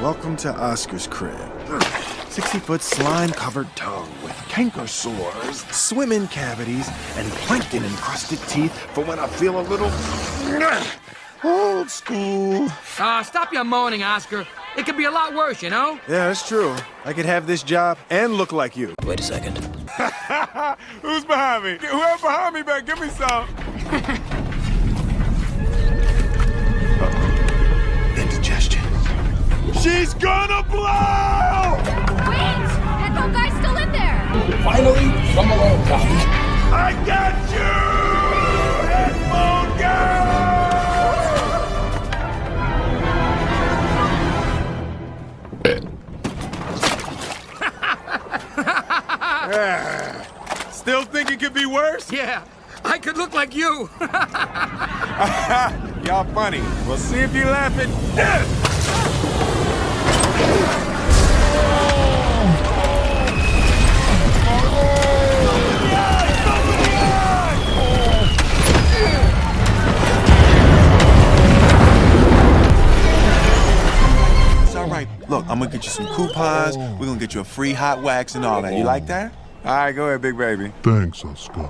Welcome to Oscar's crib. 60-foot slime-covered tongue with canker sores, swim-in cavities, and plankton-encrusted teeth for when I feel a little old school. Stop your moaning, Oscar. It could be a lot worse, you know? Yeah, that's true. I could have this job and look like you. Wait a second. Who's behind me? Whoever behind me better give me some. Indigestion. She's gonna blow! Wait! That guy's still in there! Finally, from a long time. I got you! Headphone girl! Still think it could be worse? Yeah, I could look like you. Y'all funny. We'll see if you laugh at this! It's all right. Look, I'm gonna get you some coupons. We're gonna get you a free hot wax and all that. You like that? All right, go ahead, big baby. Thanks, Oscar.